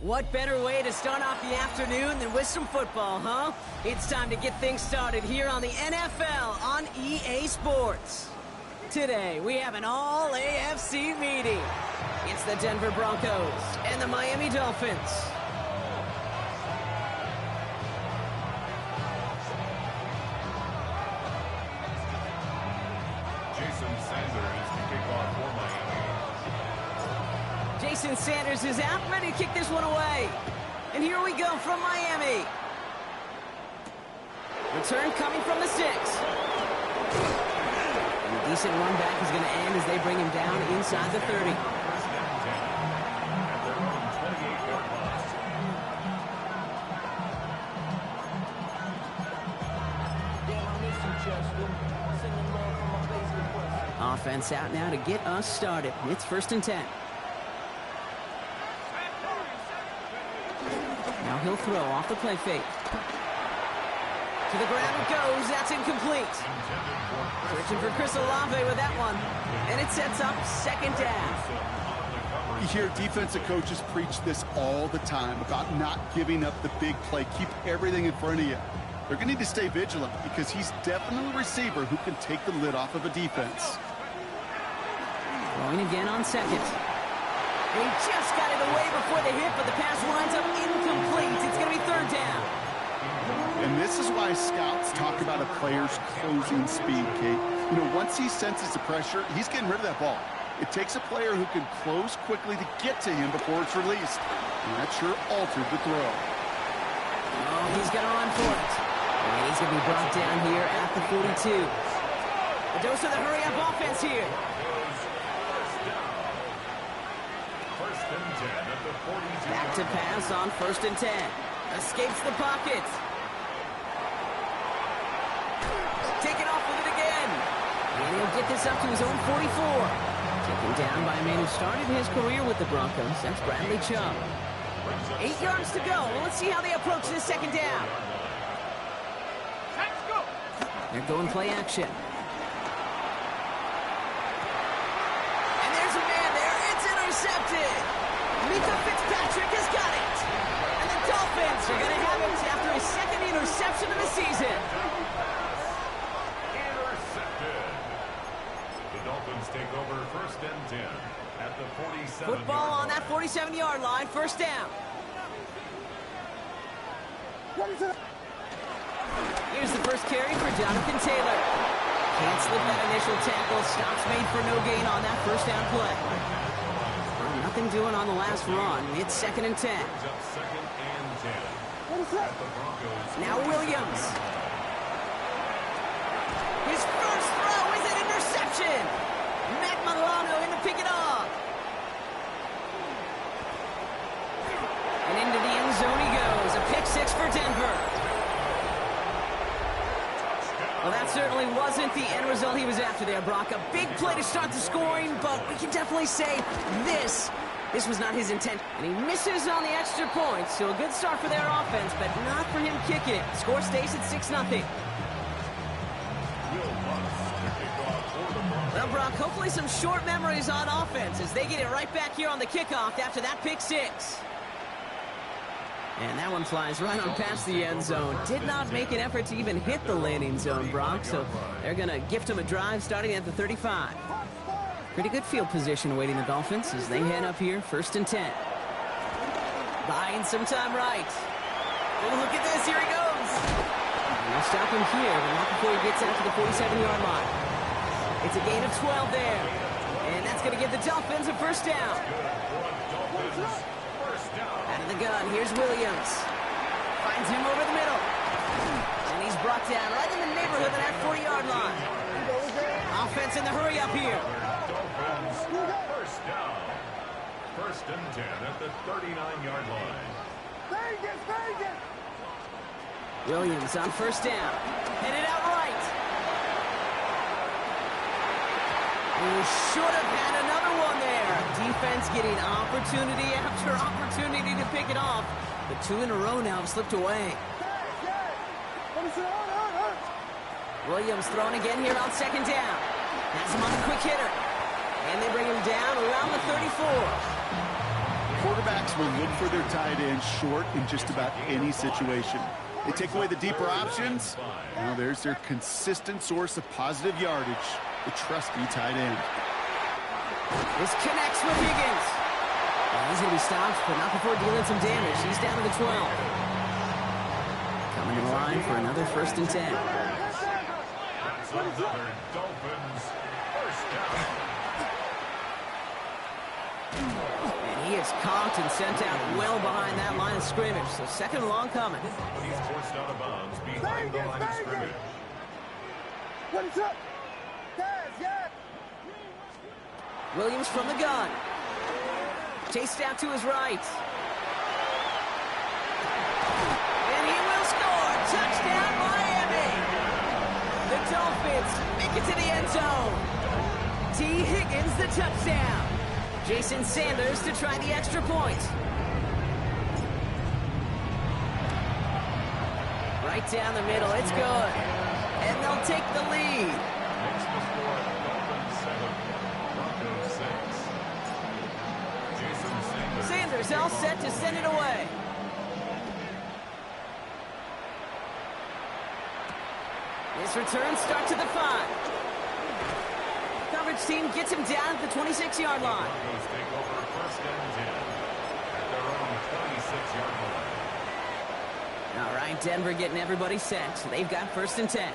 What better way to start off the afternoon than with some football, huh? It's time to get things started here on the NFL on EA Sports. Today, we have an all-AFC meeting. It's the Denver Broncos and the Miami Dolphins. Jason Sanders to kick off for Miami. Jason Sanders is out, ready to kick this one away. And here we go from Miami. Return coming from the 6. And a decent run back is going to end as they bring him down inside the 30. Offense out now to get us started. It's 1st and 10. Now he'll throw off the play fake. To the ground it goes. That's incomplete. Searching for Chris Olave with that one. And it sets up 2nd down. You hear defensive coaches preach this all the time about not giving up the big play. Keep everything in front of you. They're going to need to stay vigilant because he's definitely a receiver who can take the lid off of a defense. Throwing again on 2nd. He just got it away before the hit, but the pass winds up incomplete. It's going to be 3rd down. And this is why scouts talk about a player's closing speed, Kate. You know, once he senses the pressure, he's getting rid of that ball. It takes a player who can close quickly to get to him before it's released. And that sure altered the throw. Oh, he's going to run for it. And he's going to be brought down here at the 42. A dose of the hurry-up offense here. Back to pass on 1st and 10. Escapes the pocket. Taken off with it again. And he'll get this up to his own 44. Taken down by a man who started his career with the Broncos. That's Bradley Chubb. 8 yards to go. Well, let's see how they approach this 2nd down. They're going play action. And there's a man there. It's intercepted. Mika Fitzpatrick has got it. And the Dolphins are going to have it after his 2nd interception of the season. Intercepted. The Dolphins take over 1st and 10 at the 47. Football on that 47-yard line. 1st down. Here's the first carry for Jonathan Taylor. Can't slip that initial tackle. Stops made for no gain on that 1st down play. Nothing doing on the last run. It's 2nd and 10. Now Williams. His first throw is an interception. Matt Milano in to pick it off. And into the end zone he goes. A pick 6 for Denver. Well, that certainly wasn't the end result he was after there, Brock. A big play to start the scoring, but we can definitely say this was not his intent. And he misses on the extra point, so a good start for their offense, but not for him kicking it. Score stays at 6-0. Well, Brock, hopefully some short memories on offense as they get it right back here on the kickoff after that pick 6. And that one flies right on past the end zone. Did not make an effort to even hit the landing zone, Brock. So they're going to gift him a drive starting at the 35. Pretty good field position awaiting the Dolphins as they head up here, 1st and 10. Buying some time right. Oh, look at this. Here he goes. And they'll stop him here, but not before he gets out to the 47-yard line. It's a gain of 12 there. And that's going to give the Dolphins a 1st down. Out of the gun, here's Williams. Finds him over the middle. And he's brought down right in the neighborhood of that 40-yard line. Offense in the hurry up here. Dolphins 1st down. 1st and 10 at the 39-yard line. Williams on 1st down. Headed out right. He should have had another one there. Defense getting opportunity after opportunity to pick it off. But 2 in a row now have slipped away. Williams throwing again here on 2nd down. Has him on a quick hitter. And they bring him down around the 34. Quarterbacks will look for their tight end short in just about any situation. They take away the deeper options. Now there's their consistent source of positive yardage, the trusty tight end. This connects with Higgins. And he's going to be stopped, but not before dealing some damage. He's down to the 12. Coming to the line for another 1st and 10. That's another Dolphins first down. And he is caught and sent out well behind that line of scrimmage. So 2nd and long coming. He's forced out of bounds behind the line of scrimmage. What is up? Guys, yeah. Williams from the gun. Chased out to his right. And he will score. Touchdown, Miami. The Dolphins make it to the end zone. T. Higgins, the touchdown. Jason Sanders to try the extra point. Right down the middle. It's good. And they'll take the lead. Makes the score Dolphins 7, Broncos 6. Jason Sanders. Sanders all set to send it away. This return start to the 5. Coverage team gets him down at the 26-yard line. Broncos take over 1st and 10 at their own 26-yard line. All right, Denver getting everybody set. So they've got 1st and 10.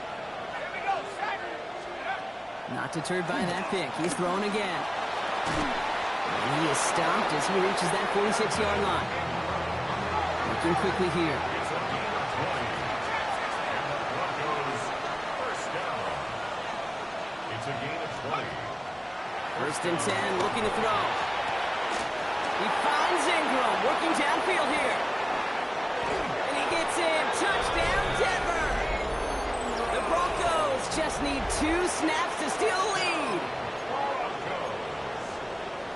Not deterred by that pick. He's throwing again. And he is stopped as he reaches that 46-yard line. Looking quickly here. It's a gain of 20. And the Broncos first down. It's a gain of 20. 1st and 10, looking to throw. He finds Ingram, working downfield here. And he gets in. Touchdown, Denver. The Broncos just need 2 snaps to steal the lead.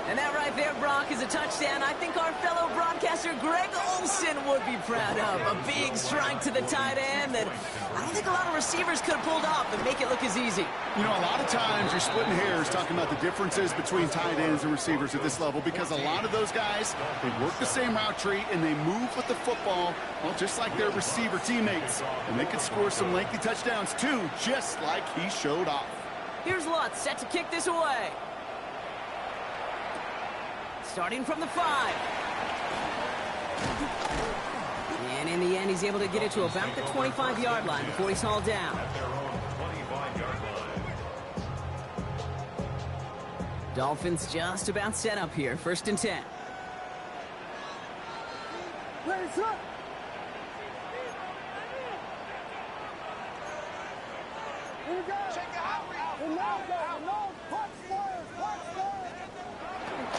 And that right there, Brock, is a touchdown I think our fellow broadcaster Greg Olsen would be proud of. A big strike to the tight end that I don't think a lot of receivers could have pulled off and make it look as easy. You know, a lot of times you're splitting hairs talking about the differences between tight ends and receivers at this level because a lot of those guys, they work the same route tree and they move with the football, well, just like their receiver teammates. And they could score some lengthy touchdowns too, just like he showed off. Here's Lutz set to kick this away. Starting from the 5. And in the end, he's able to get it to about the 25-yard line before he's hauled down. At their own 25-yard line. Dolphins just about set up here. 1st and 10. Raise up. Here we go. Check it out.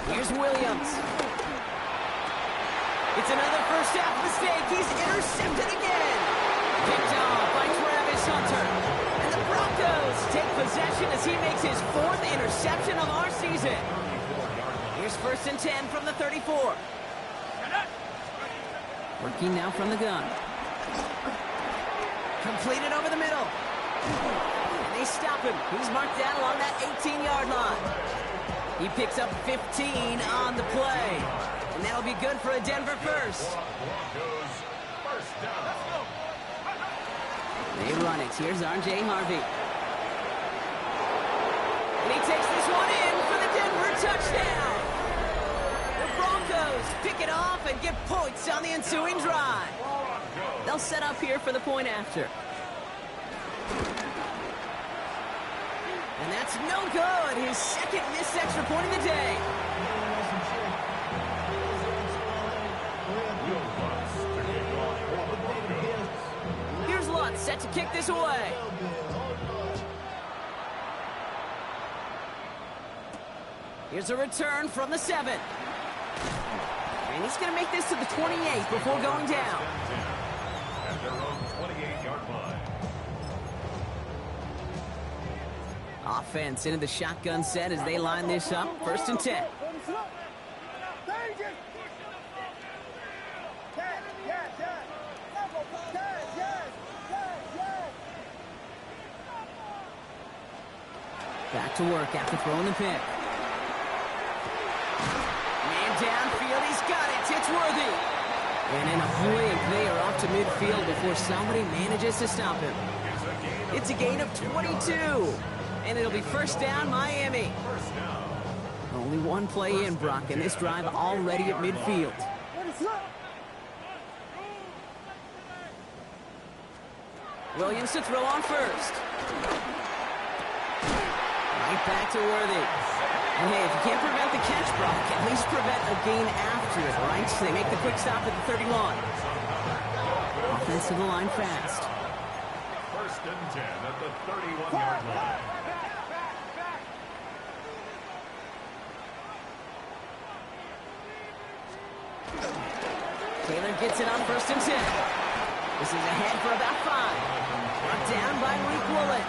Here's Williams. It's another first half mistake. He's intercepted again. Picked off by Travis Hunter. And the Broncos take possession as he makes his 4th interception of our season. Here's 1st and 10 from the 34. Working now from the gun. Completed over the middle. And they stop him. He's marked down along that 18-yard line. He picks up 15 on the play. And that'll be good for a Denver first. Broncos first down. They run it. Here's R.J. Harvey. And he takes this one in for the Denver touchdown. The Broncos pick it off and get points on the ensuing drive. They'll set up here for the point after. And that's no good. His 2nd missed extra point of the day. Here's Lutz set to kick this away. Here's a return from the 7. And he's going to make this to the 28 before going down. At their own 28-yard line. Offense into the shotgun set as they line this up. 1st and 10. Back to work after throwing the pick. Man downfield, he's got Worthy. And in a blink, they are off to midfield before somebody manages to stop him. It's a gain of 22. And it'll be first down, Miami. Only one play in, Brock, and this drive already at midfield. Williams to throw on first. Right back to Worthy. And hey, if you can't prevent the catch, Brock, at least prevent a gain after it, right? So they make the quick stop at the 31. Offensive line fast. First and 10 at the 31-yard line. Taylor gets it on first and 10. This is ahead for about 5. Brought down by Malik Woolen.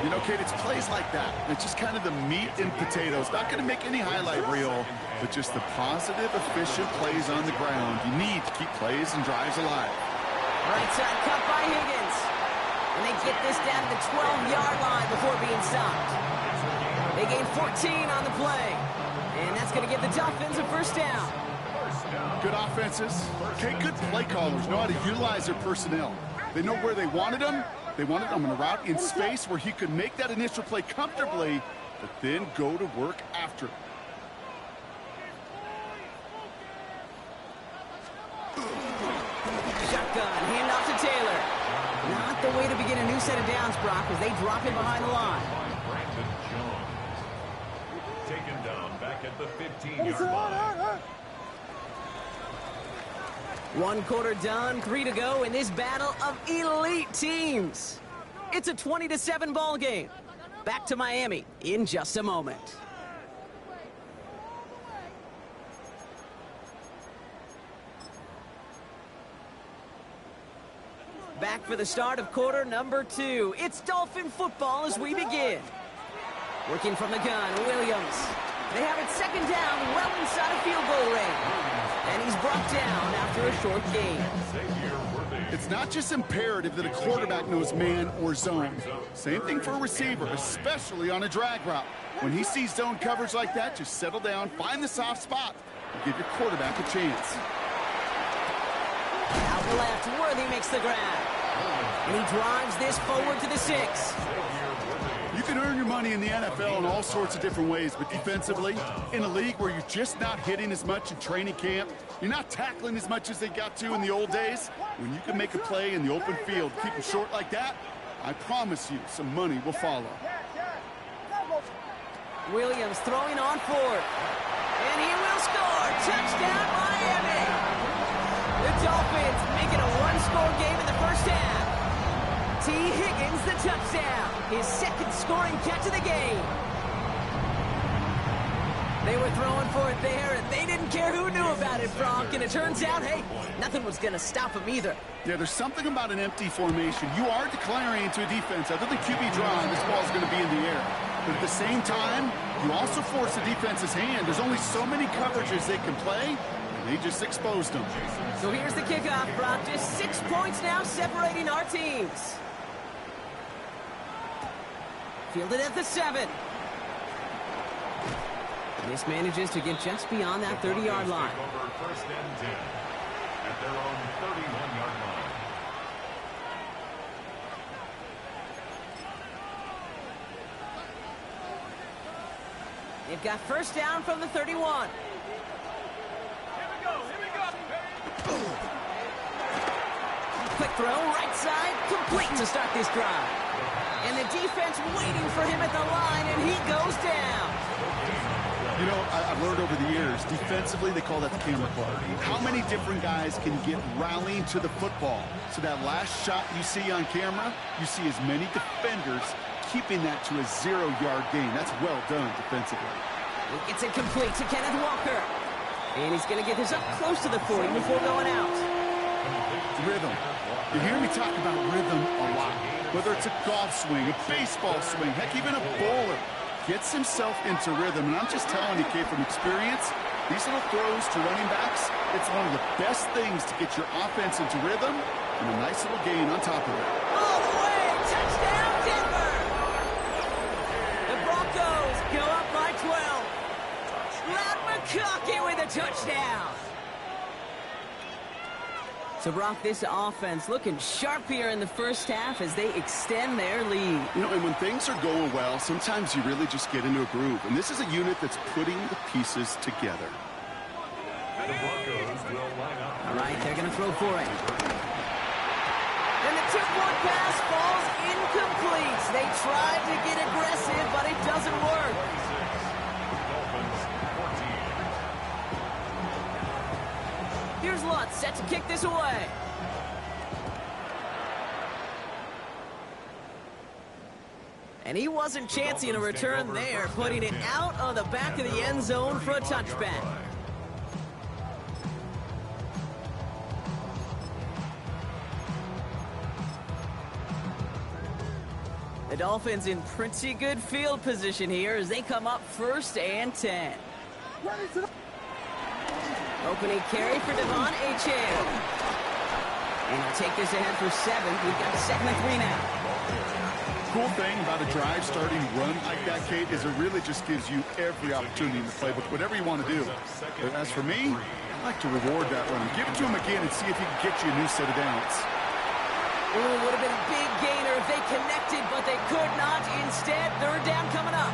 You know, Kate, it's plays like that. It's just kind of the meat and potatoes. Not going to make any highlight reel, but just the positive, efficient plays on the ground. You need to keep plays and drives alive. Right side cut by Higgins. And they get this down to the 12-yard line before being stopped. They gain 14 on the play. And that's going to give the Dolphins a first down. Good offenses. Okay, good play callers know how to utilize their personnel. They know where they wanted them. They wanted him in a route in space where he could make that initial play comfortably, but then go to work after. Shotgun, handoff to Taylor. Not the way to begin a new set of downs, Brock, as they drop him behind the line. Brandon Jones. Taken down back at the 15-yard line. 1 quarter done, 3 to go in this battle of elite teams. It's a 20-7 ball game. Back to Miami in just a moment. Back for the start of quarter number 2. It's Dolphin football as we begin. Working from the gun, Williams. They have it second down, well inside of field goal range. And he's brought down after a short gain. It's not just imperative that a quarterback knows man or zone. Same thing for a receiver, especially on a drag route. When he sees zone coverage like that, just settle down, find the soft spot, and give your quarterback a chance. Out left, Worthy makes the grab. And he drives this forward to the 6. You can earn your money in the NFL in all sorts of different ways, but defensively, in a league where you're just not hitting as much in training camp, you're not tackling as much as they got to in the old days, when you can make a play in the open field, keep it short like that, I promise you some money will follow. Williams throwing on fourth. And he will score. Touchdown, Miami. The Dolphins make it a one-score game in the first half. T. Higgins the touchdown. His second scoring catch of the game. They were throwing for it there, and they didn't care who knew about it, Brock. And it turns out, hey, nothing was going to stop him either. Yeah, there's something about an empty formation. You are declaring to a defense, other than QB draw, this ball's going to be in the air. But at the same time, you also force the defense's hand. There's only so many coverages they can play, and they just exposed them. So here's the kickoff, Brock. Just 6 points now separating our teams. Fielded at the 7. This manages to get just beyond that 30-yard line. First and 10 at their own 31-yard line. They've got first down from the 31. Quick throw, right side, complete to start this drive. And the defense waiting for him at the line, and he goes down. You know, I've learned over the years, defensively, they call that the camera club. How many different guys can get rallying to the football? So that last shot you see on camera, you see as many defenders keeping that to a 0-yard gain. That's well done defensively. He gets it complete to Kenneth Walker. And he's going to get this up close to the 40 before going out. Rhythm. You hear me talk about rhythm a lot. Whether it's a golf swing, a baseball swing, heck, even a bowler gets himself into rhythm. And I'm just telling you, Kate, from experience, these little throws to running backs, it's one of the best things to get your offense into rhythm and a nice little gain on top of it. All the way! Touchdown, Denver! The Broncos go up by 12. Matt cocky with a touchdown. So, Brock, this offense looking sharp here in the first half as they extend their lead. You know, and when things are going well, sometimes you really just get into a groove. And this is a unit that's putting the pieces together. The Broncos will line up. All right, they're going to throw for it. And the two-point pass falls incomplete. They tried to get aggressive, but it doesn't work. Dolphins 14. Here's Lutz set to kick this away. And he wasn't chancing a return there, putting it out of the back of the end zone for a touchback. The Dolphins in pretty good field position here as they come up 1st and 10. Opening carry for Devon Achane. And he'll take this ahead for 7. We've got 2nd and 3 now. Cool thing about a drive starting run like that, Kate, is it really just gives you every opportunity in the playbook, whatever you want to do. But as for me, I like to reward that run. Give it to him again and see if he can get you a new set of downs. Ooh, would have been a big gainer if they connected, but they could not. Instead, 3rd down coming up.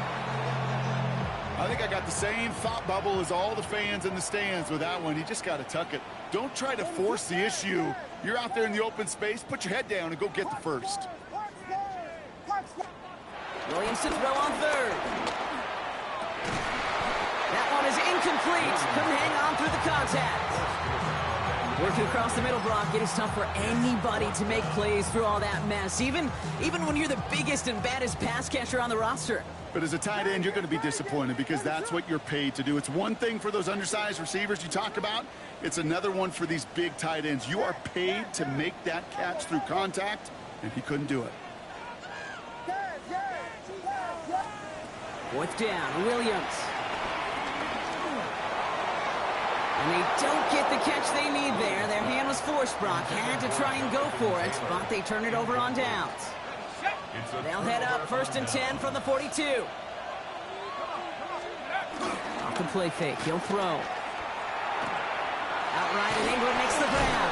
I think I got the same thought bubble as all the fans in the stands with that one. You just got to tuck it. Don't try to force the issue. You're out there in the open space. Put your head down and go get the first. Williams to throw on 3rd. That one is incomplete. Couldn't hang on through the contact. Working across the middle, Brock. It is tough for anybody to make plays through all that mess, even when you're the biggest and baddest pass catcher on the roster. But as a tight end, you're going to be disappointed because that's what you're paid to do. It's one thing for those undersized receivers you talk about. It's another one for these big tight ends. You are paid to make that catch through contact, and he couldn't do it. 4th down, Williams. And they don't get the catch they need there. Their hand was forced, Brock. Had to try and go for it, but they turn it over on downs. They'll head up 1st and 10 from the 42. Off the play fake. He'll throw. Outright, and Ingram makes the grab.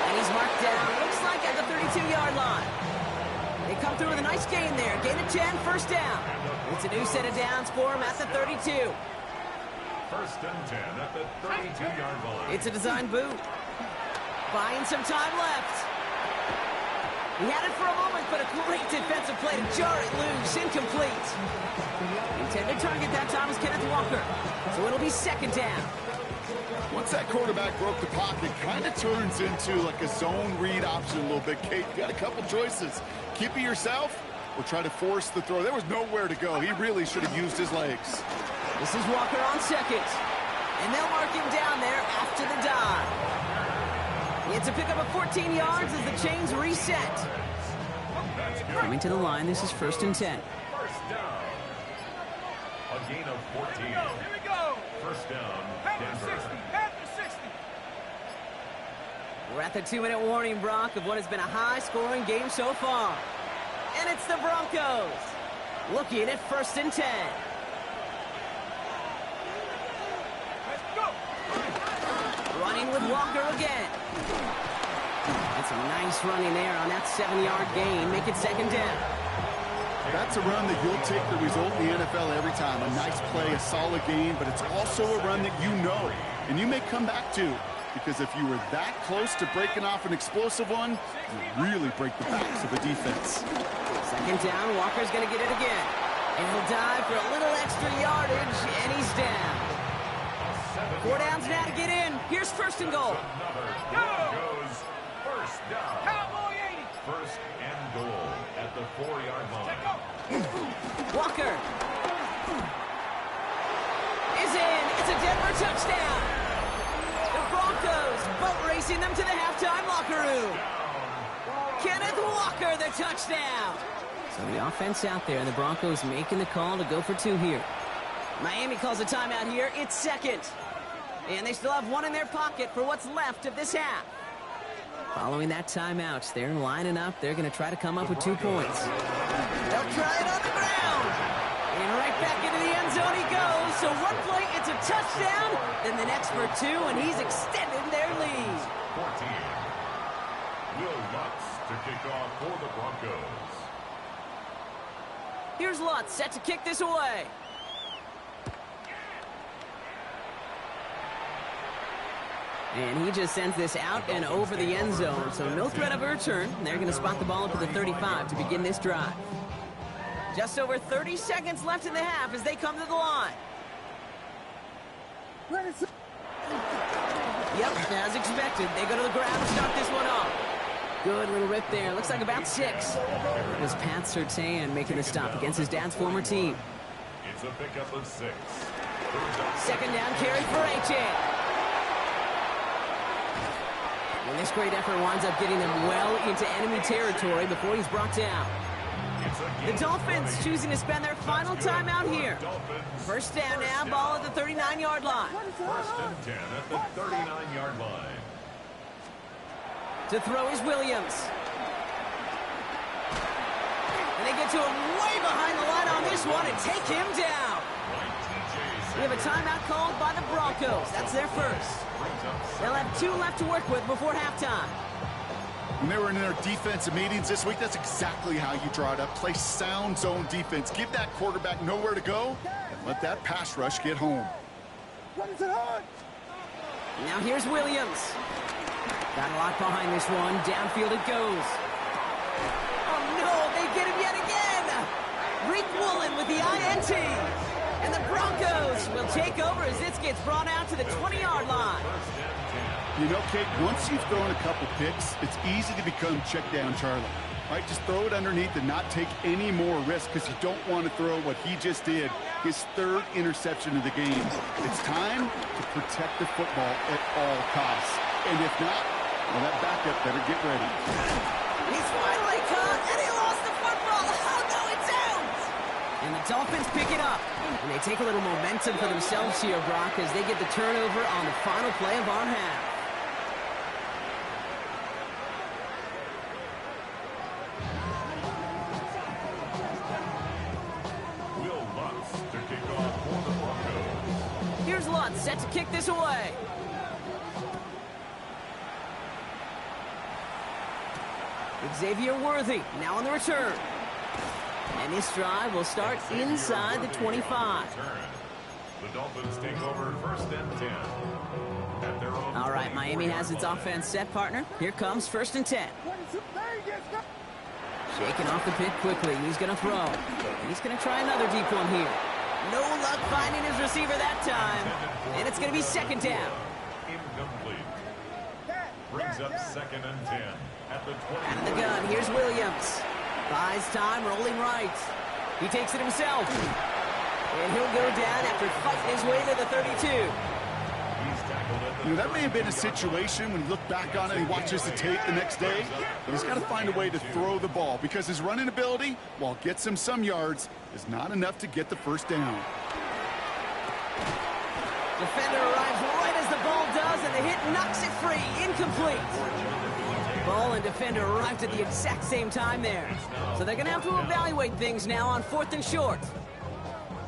And he's marked down, looks like at the 32-yard line. They come through with a nice gain there. Gain of 10, 1st down. It's a new set of downs for him at the 32. 1st and 10 at the 32-yard line. It's a design boot. Buying some time left. He had it for a moment, but a great defensive play to jar it loose. Incomplete. Intended target that time was Kenneth Walker. So it'll be 2nd down. Once that quarterback broke the pocket, it kind of turns into like a zone read option a little bit. Kate, you got a couple choices. Keep it yourself or try to force the throw. There was nowhere to go. He really should have used his legs. This is Walker on 2nd. And they'll mark him down there after the dive. It's a pickup of 14 yards as the chains reset. Coming to the line, this is 1st and 10. 1st down. A gain of 14. Here we go. 1st down, Denver. At the 60. We're at the 2-minute warning, Brock, of what has been a high-scoring game so far. And it's the Broncos looking at 1st and 10. Let's go. Running with Walker again. That's a nice running there on that 7-yard gain. Make it 2nd down. That's a run that you'll take the result in the NFL every time. A nice play, a solid game, but it's also a run that you know and you may come back to. Because if you were that close to breaking off an explosive one, you really break the backs of the defense. 2nd down, Walker's going to get it again. And he'll dive for a little extra yardage, and he's down. 4 downs now to get in. Here's 1st and goal. Goes 1st down. Cowboy 80. 1st and goal at the 4-yard line. Walker is in. It's a Denver touchdown. The Broncos boat racing them to the halftime locker room. Kenneth Walker, the touchdown. So the offense out there, and the Broncos making the call to go for 2 here. Miami calls a timeout here. It's 2nd. And they still have 1 in their pocket for what's left of this half. Following that timeout, they're lining up. They're going to try to come up with 2 points. They'll try it on the ground. And right back into the end zone he goes. So one play, it's a touchdown. Then the next for 2, and he's extended their lead. 14. Will Lutz to kick off for the Broncos. Here's Lutz set to kick this away. And he just sends this out and over the end zone, so no threat of a return. They're going to spot the ball up to the 35 to begin this drive. Just over 30 seconds left in the half as they come to the line. Yep, as expected, they go to the ground to start this one off. Good little rip there. Looks like about 6. It was Pat Surtain making the stop against his dad's former team. It's a pickup of 6. Second down carry for A.J. And this great effort winds up getting them well into enemy territory before he's brought down. The Dolphins choosing to spend their final timeout here. First down now, ball at the 39-yard line. First and 10 at the 39-yard line. To throw is Williams. And they get to him way behind the line on this one and take him down. We have a timeout called by the Broncos. That's their first. They'll have 2 left to work with before halftime. When they were in their defensive meetings this week, that's exactly how you draw it up. Play sound zone defense. Give that quarterback nowhere to go, and let that pass rush get home. Now here's Williams. Got a lot behind this one. Downfield it goes. Oh, no, they get him yet again. Rick Woolen with the INT. And the Broncos will take over as this gets brought out to the 20-yard line. You know, Kate, once you've thrown a couple picks, it's easy to become check down Charlie. Right? Just throw it underneath and not take any more risk because you don't want to throw what he just did, his 3rd interception of the game. It's time to protect the football at all costs. And if not, well, that backup better get ready. He's finally caught, and he lost the football. Oh, no, it's out. And the Dolphins pick it up. And they take a little momentum for themselves here, Brock, as they get the turnover on the final play of our half. Will Lutz to kick off for the Broncos. Here's Lutz set to kick this away. Xavier Worthy now on the return. And this drive will start inside the 25. The Dolphins take over first and 10. At their own All right, Miami has its offense set, partner. Here comes first and 10. Shaking off the pit quickly. He's going to throw. He's going to try another deep one here. No luck finding his receiver that time. And it's going to be second down. Incomplete. Brings up second and 10 at the 20. Out of the gun, here's Williams. Buys time, rolling right. He takes it himself. And he'll go down after fighting his way to the 32. You know, that may have been a situation when you look back on it and he watches the tape the next day, but he's got to find a way to throw the ball because his running ability, while it gets him some yards, is not enough to get the first down. Defender arrives right as the ball does, and the hit knocks it free. Incomplete. Ball and defender arrived at the exact same time there. So they're going to have to evaluate things now on 4th and short.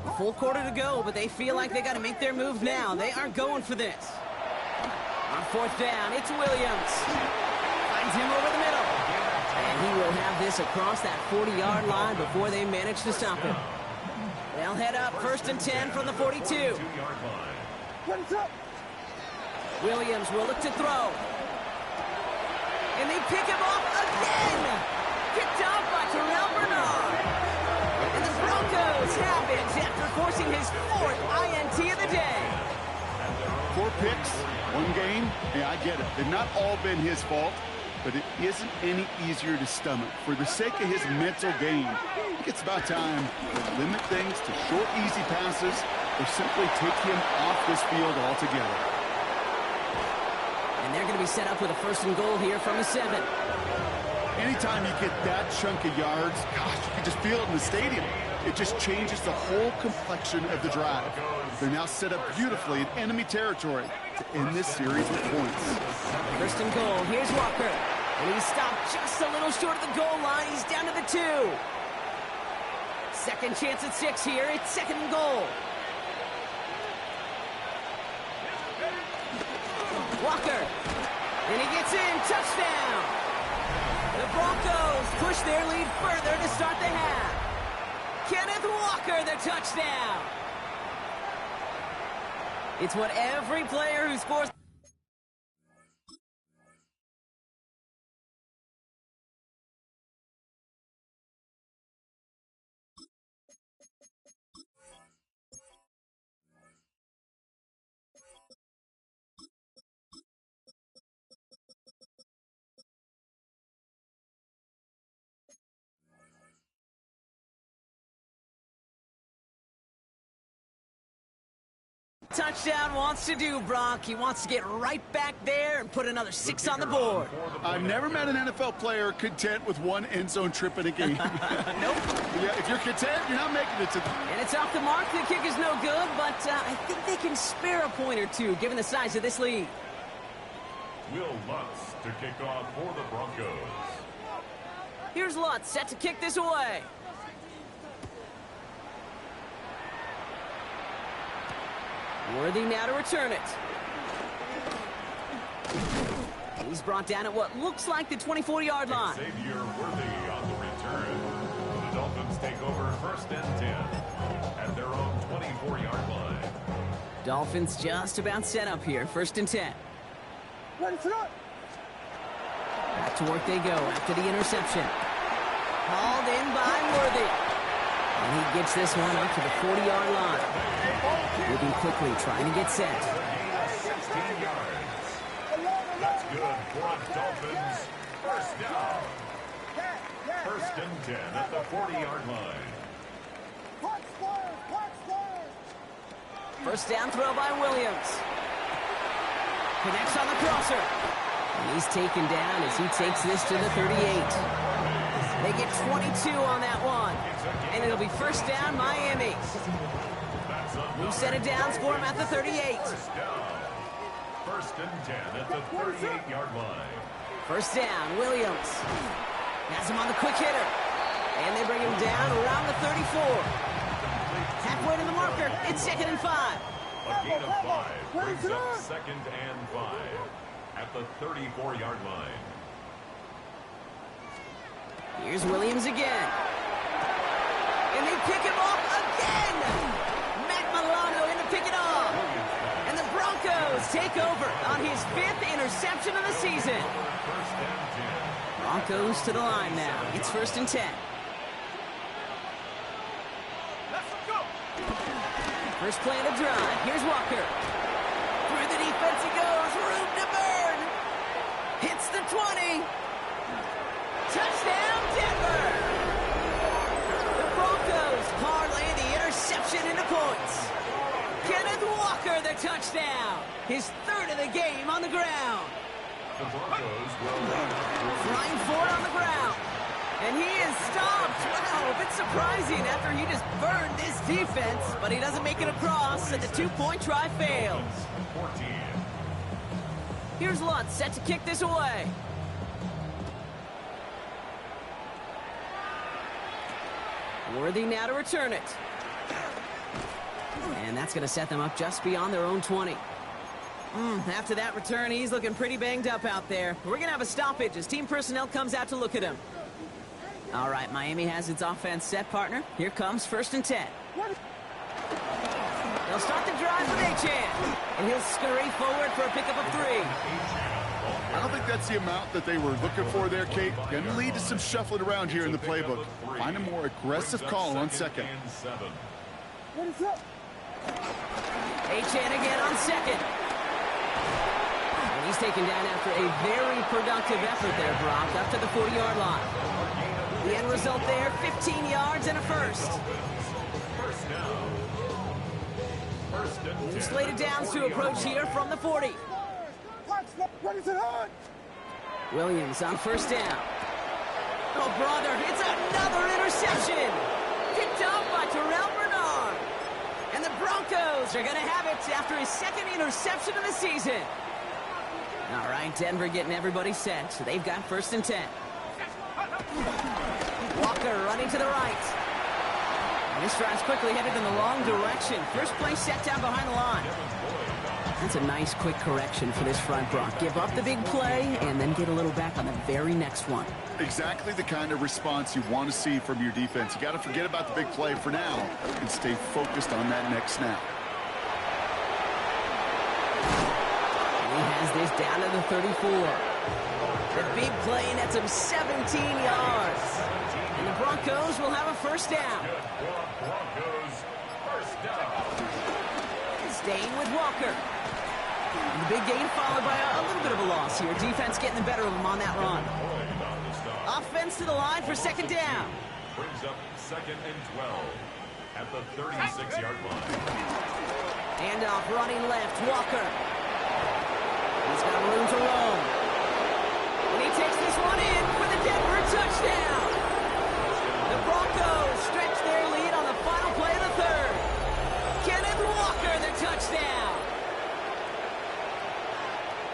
A full quarter to go, but they feel like they got to make their move now. They aren't going for this. On 4th down, it's Williams. Finds him over the middle. And he will have this across that 40-yard line before they manage to stop him. They'll head up 1st and 10 from the 42. Williams will look to throw. And they pick him off again. Picked off by Terrell Bernard. And the Broncos have it after forcing his 4th INT of the day. 4 picks, 1 game. Yeah, I get it. They've not all been his fault, but it isn't any easier to stomach. For the sake of his mental game, I think it's about time to limit things to short, easy passes or simply take him off this field altogether. And they're going to be set up with a 1st and goal here from the 7. Anytime you get that chunk of yards, gosh, you can just feel it in the stadium. It just changes the whole complexion of the drive. They're now set up beautifully in enemy territory to end this series with points. 1st and goal. Here's Walker. And he's stopped just a little short of the goal line. He's down to the 2. Second chance at 6 here. It's second and goal. Walker. And he gets in. Touchdown. The Broncos push their lead further to start the half. Kenneth Walker, the touchdown. It's what every player who scores... Touchdown wants to do, Brock. He wants to get right back there and put another 6 on the board. I've never met an NFL player content with one end zone trip in a game. Nope. Yeah, if you're content, you're not making it to the... And it's off the mark. The kick is no good, but I think they can spare a point or two, given the size of this lead. Will Lutz to kick off for the Broncos. Here's Lutz, set to kick this away. Worthy now to return it. He's brought down at what looks like the 24-yard line. Xavier Worthy on the return. The Dolphins take over first and 10 at their own 24-yard line. Dolphins just about set up here. First and 10. Back to work they go after the interception. Hauled in by Worthy. And he gets this one up to the 40-yard line. Moving quickly, trying to get set. 16 yards. That's good for Dolphins. First down. First and 10 at the 40-yard line. First down throw by Williams. Connects on the crosser. And he's taken down as he takes this to the 38. They get 22 on that one. And it'll be first down, Miami. Who set it down for him at the 38. First down. First and 10 at the 38-yard line. First down, Williams. Has him on the quick hitter. And they bring him down around the 34. Halfway to the marker. It's second and 5. A gain of 5 brings up second and 5 at the 34-yard line. Here's Williams again. And they pick him off again. Matt Milano in to pick it off. And the Broncos take over on his 5th interception of the season. First and 10. Broncos to the line now. It's first and 10. Let's go. First play of the drive. Here's Walker. Through the defense he goes. Room to burn. Hits the 20. Touchdown, Denver. The Broncos parlay the interception into points. Kenneth Walker, the touchdown. His 3rd of the game on the ground. The Broncos will Flying forward on the ground. And he is stopped. Wow, a bit surprising after he just burned this defense, but he doesn't make it across, and the 2-point try fails. 14. Here's Lutz set to kick this away. Worthy now to return it. And that's going to set them up just beyond their own 20. After that return, he's looking pretty banged up out there. We're going to have a stoppage as team personnel comes out to look at him. All right, Miami has its offense set, partner. Here comes first and 10. They'll start the drive with Achane. And he'll scurry forward for a pickup of 3. I don't think that's the amount that they were looking for there, Kate. Going to lead to some shuffling around here in the playbook. Find a more aggressive call on second. Achane again on second. And he's taken down after a very productive effort there, Brock, up to the 40-yard line. The end result there, 15 yards and a first. Slated downs to approach here from the 40. Williams on first down. Oh, brother, it's another interception. Picked up by Terrell Bernard. And the Broncos are going to have it after his 2nd interception of the season. All right, Denver getting everybody set, so they've got first and 10. Walker running to the right. This drive's quickly headed in the wrong direction. First play set down behind the line. That's a nice quick correction for this front, Brock. Give up the big play and then get a little back on the very next one. Exactly the kind of response you want to see from your defense. You got to forget about the big play for now and stay focused on that next snap. And he has this down to the 34. The big play nets him 17 yards. And the Broncos will have a first down. Broncos, first down. Staying with Walker. And the big gain followed by a little bit of a loss here. Defense getting the better of him on that run. Offense to the line for second down. Brings up second and 12 at the 36-yard line. Handoff running left. Walker. He's got room to roam. And he takes this one in for the Denver touchdown. The Broncos stretch their lead on the final play of the third. Kenneth Walker, the touchdown.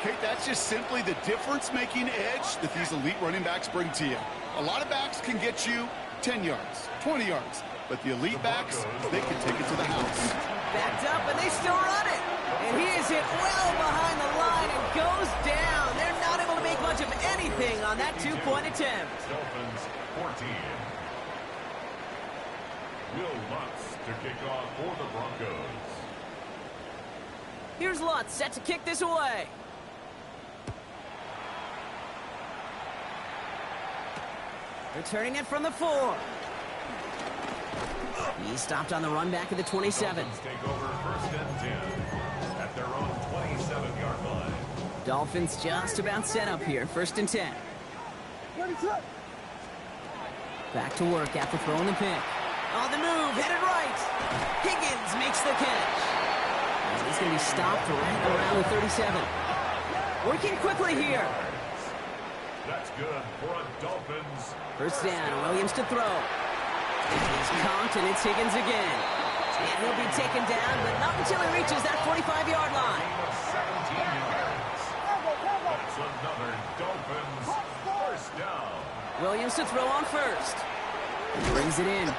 Kate, that's just simply the difference-making edge that these elite running backs bring to you. A lot of backs can get you 10 yards, 20 yards, but the elite backs, they can take it to the house. Backed up, and they still run it. And he is hit well behind the line and goes down. They're not able to make much of anything on that two-point attempt. Dolphins 14. Will Lutz to kick off for the Broncos. Here's Lutz set to kick this away. Returning it from the 4. He stopped on the run back at the 27. Dolphins take over first and 10 at their own 27-yard line. Dolphins just about set up here. First and 10. Back to work after throwing the pick. On the move, headed right. Higgins makes the catch. He's going to be stopped right around the 37. Working quickly here. That's good for a Dolphins. First down, Williams to throw. He's caught, and it's Higgins again. And he'll be taken down, but not until he reaches that 45-yard line. 17 yards. That's another Dolphins first down. Williams to throw on first. Brings it in.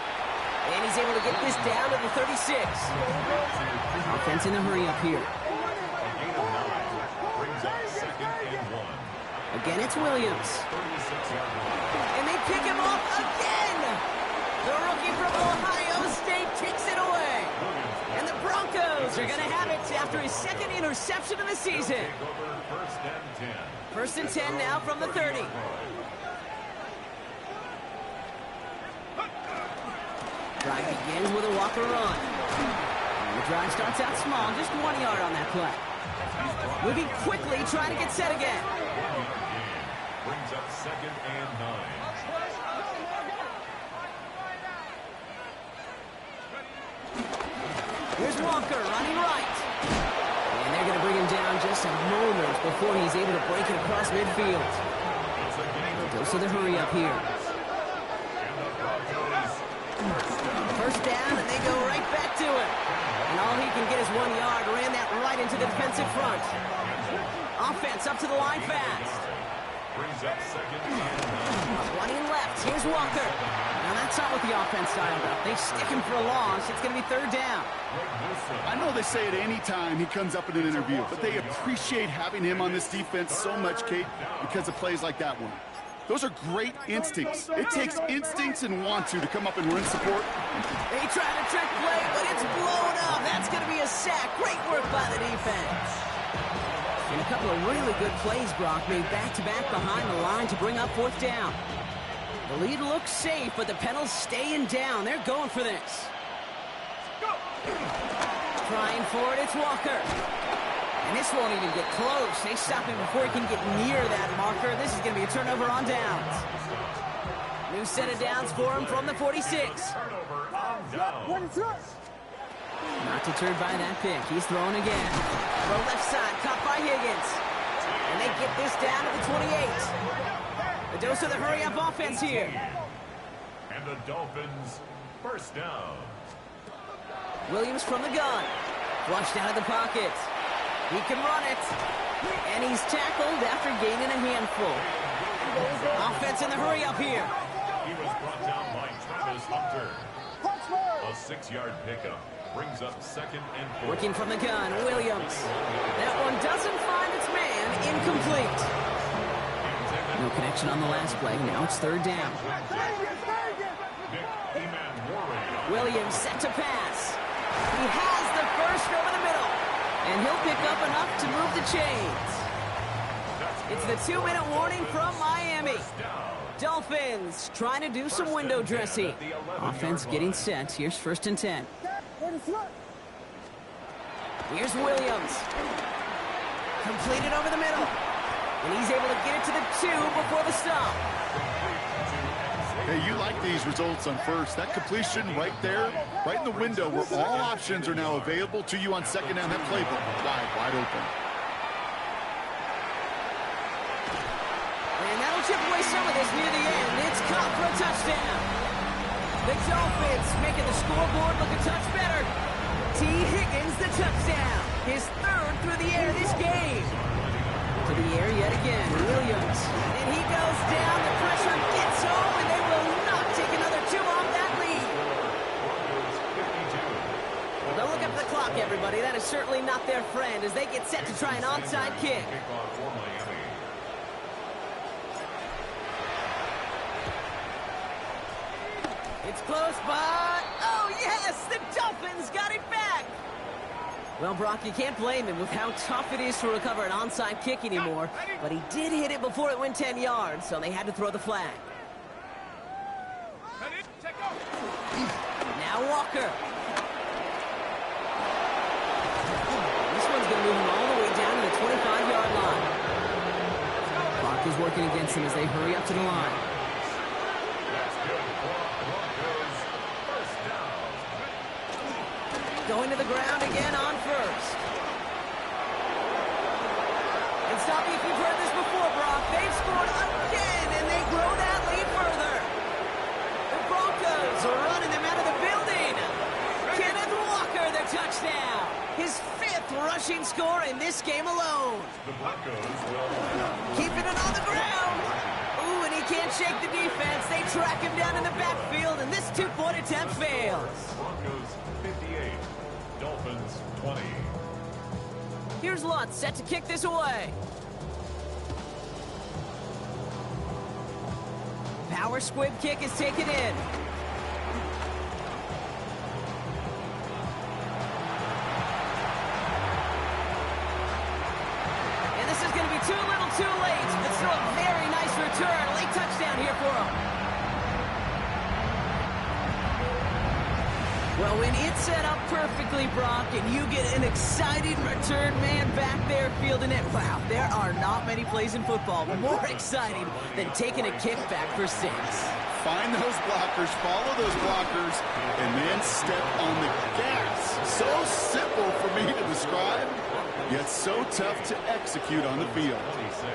And he's able to get this down to the 36. Offense in a hurry up here. A gain of 9 brings up second and 1. Again, it's Williams. 36-yard line. And they pick him off again. The rookie from Ohio State takes it away. And the Broncos are going to have it after his second interception of the season. Take over first and 10. First and 10 now from the 30. Drive begins with a Walker run. And the drive starts out small, just 1 yard on that play. Moving quickly, trying to get set again. Brings up second and 9. Here's Walker running right. And they're going to bring him down just a moment before he's able to break it across midfield. Goes to the hurry up here. First down, and they go right back to him. And all he can get is 1 yard. Ran that right into the defensive front. Offense up to the line fast. Brings up second and 9. Running left. Here's Walker. Now that's not what the offense styled up. They stick him for a loss. It's going to be third down. I know they say it any time he comes up in an interview, but they appreciate having him on this defense so much, Kate, because of plays like that one. Those are great instincts. It takes instincts and want to come up and run support. They try to trick play, but it's blown up. That's going to be a sack. Great work by the defense. And a couple of really good plays, Brock, made back-to-back behind the line to bring up fourth down. The lead looks safe, but the Penals staying down. They're going for this. Trying for it, it's Walker. And this won't even get close. They stop him before he can get near that marker. This is going to be a turnover on downs. New set of downs for him from the 46. Turnover on down. Not deterred by that pick. He's throwing again. Throw left side, caught by Higgins. And they get this down to the 28. A dose of the hurry-up offense here. And the Dolphins first down. Williams from the gun. Flushed out of the pocket. He can run it. And he's tackled after gaining a handful. Offense in the hurry-up here. He was brought down by Travis Hunter. A A 6-yard pickup brings up 2nd and 4. Working from the gun, Williams. That one doesn't find its man. Incomplete. No connection on the last play. Now it's 3rd down. Williams set to pass. He has the first over the middle. And he'll pick up enough to move the chains. It's the 2-minute warning from Miami. Dolphins trying to do some window dressing. Offense getting set. Here's 1st and 10. Here's Williams. Completed over the middle. And he's able to get it to the 2 before the stop. Hey, you like these results on first. That completion right there, right in the window where all options are now available to you on 2nd down. That playbook wide open. And that'll chip away some of this near the end. It's caught for a touchdown. The Dolphins making the scoreboard look a touch better. T. Higgins, the touchdown. His 3rd through the air this game. To the air yet again, Williams. And he goes down. The pressure gets home, and they will not take another 2 off that lead. Well, don't look up the clock, everybody. That is certainly not their friend as they get set to try an onside kick. It's close, but oh yes, the Dolphins got it back. Well, Brock, you can't blame him with how tough it is to recover an onside kick anymore, but he did hit it before it went 10 yards, so they had to throw the flag. Now Walker. This one's going to move him all the way down to the 25-yard line. Clock is working against him as they hurry up to the line. Going to the ground again on 1st. And stop me if you've heard this before, Brock. They've scored again, and they grow that lead further. The Broncos are running them out of the building. Kenneth Walker, the touchdown. His 5th rushing score in this game alone. The Broncos will keeping it on the ground. Ooh, and he can't shake the defense. They track him down in the backfield, and this 2-point attempt fails. Broncos 58. Dolphins 20. Here's Lutz set to kick this away. Power squib kick is taken in. And this is going to be too little too late, but still a very nice return. Late touchdown here for him. Well, when it's set up perfectly, Brock, and you get an excited return man back there fielding it, wow, there are not many plays in football more exciting than taking a kick back for 6. Find those blockers, follow those blockers, and then step on the gas. So simple for me to describe, yet so tough to execute on the field.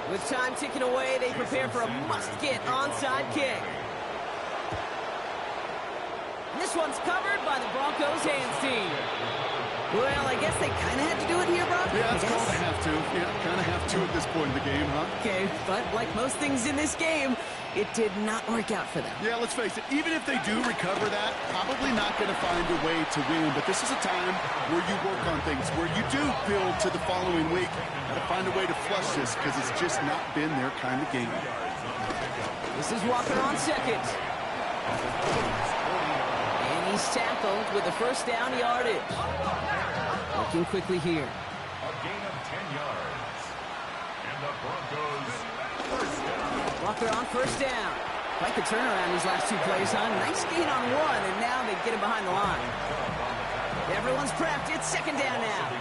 With time ticking away, they prepare for a must-get onside kick. This one's covered by the Broncos hands team. Well, I guess they kind of had to do it here, Brock. Yeah, it's called a have to. Yeah, kind of have to at this point in the game, huh? Okay, but like most things in this game, it did not work out for them. Yeah, let's face it, even if they do recover that, probably not going to find a way to win. But this is a time where you work on things, where you do build to the following week. Got to find a way to flush this because it's just not been their kind of game. This is Walker on 2nd. He's tackled with the 1st down yardage. Looking quickly here. A gain of 10 yards. And the Broncos 1st down. Walker on 1st down. Quite the turnaround these last 2 plays, huh? Nice gain on 1, and now they get him behind the line. Everyone's prepped. It's 2nd down now.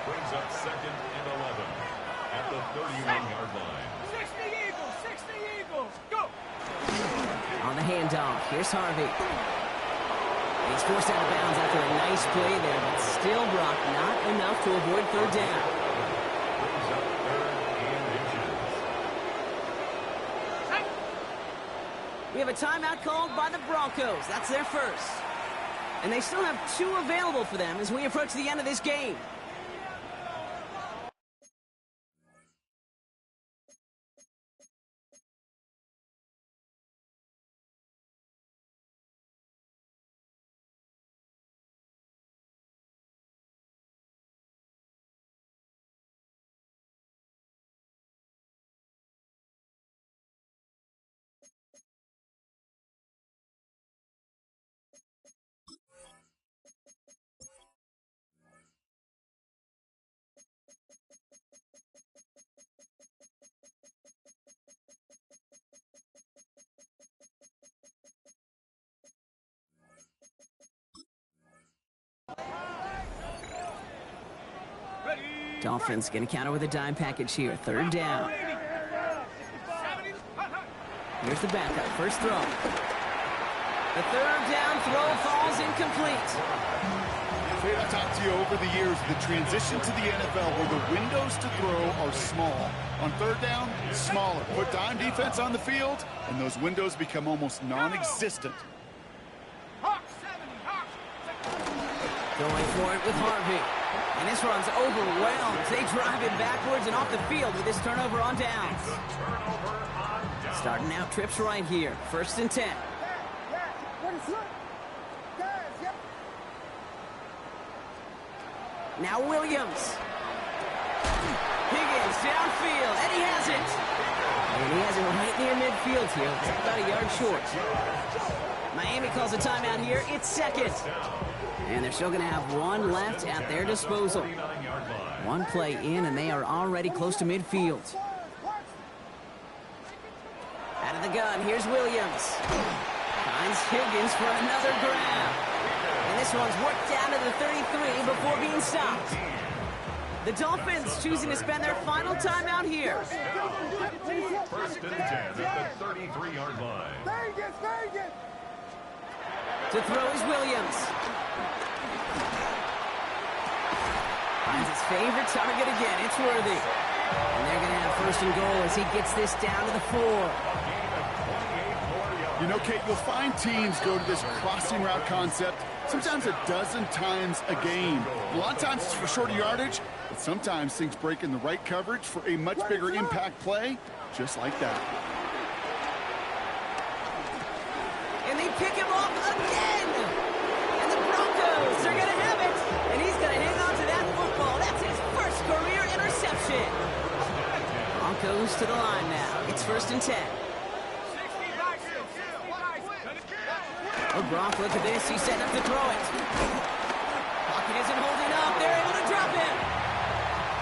Brings up 2nd and 11 at the 31-yard line. 60 Eagles, 60 Eagles, go! On the handoff, here's Harvey. He's forced out of bounds after a nice play there, but still, Brock, not enough to avoid 3rd down. Brings up 3rd and inches. We have a timeout called by the Broncos. That's their 1st. And they still have 2 available for them as we approach the end of this game. Dolphins going to counter with a dime package here. Third down. Here's the backup. First throw. The third down throw falls incomplete. I've talked to you over the years, the transition to the NFL where the windows to throw are small. On third down, smaller. Put dime defense on the field, and those windows become almost non-existent. Going for it with Harvey. And this run's overwhelmed. They drive it backwards and off the field with this turnover on downs. Starting out trips right here. First and 10. Now Williams. Higgins downfield, and he has it. And he has it right near midfield here. It's about a yard short. Miami calls a timeout here. It's second. And they're still going to have one left at their disposal. One play in, and they are already close to midfield. Out of the gun, here's Williams. Finds Higgins for another grab. And this one's worked down to the 33 before being stopped. The Dolphins choosing to spend their final timeout here. First and 10 at the 33-yard line. To throw is Williams. Finds his favorite target again. It's Worthy. And they're going to have first and goal as he gets this down to the 4. You know, Kate, you'll find teams go to this crossing route concept sometimes a dozen times a game. A lot of times it's for shorter yardage, but sometimes things break in the right coverage for a much bigger impact play, just like that. And they pick him off again. And the Broncos are going to have it. And he's going to hang on to that football. That's his first career interception. Broncos to the line now. It's first and 10. Oh, Gronk, look at this. He's setting up to throw it. Pocket isn't holding up. They're able to drop him.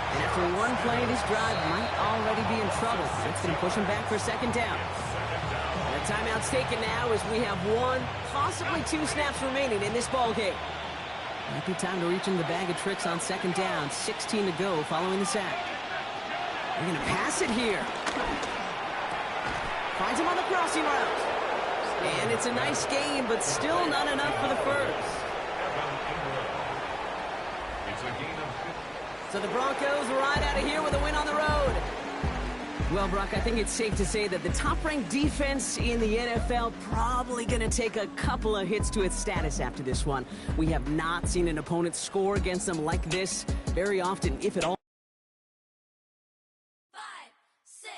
And after one play, this drive might already be in trouble. It's going to push him back for second down. And the timeout's taken now as we have one, possibly two snaps remaining in this ball game. Might be time to reach in the bag of tricks on second down. 16 to go following the sack. They're going to pass it here. Finds him on the crossing route. And it's a nice game, but still not enough for the first. So the Broncos ride out of here with a win on the road. Well, Brock, I think it's safe to say that the top-ranked defense in the NFL probably going to take a couple of hits to its status after this one. We have not seen an opponent score against them like this very often, if at all. 5, 6.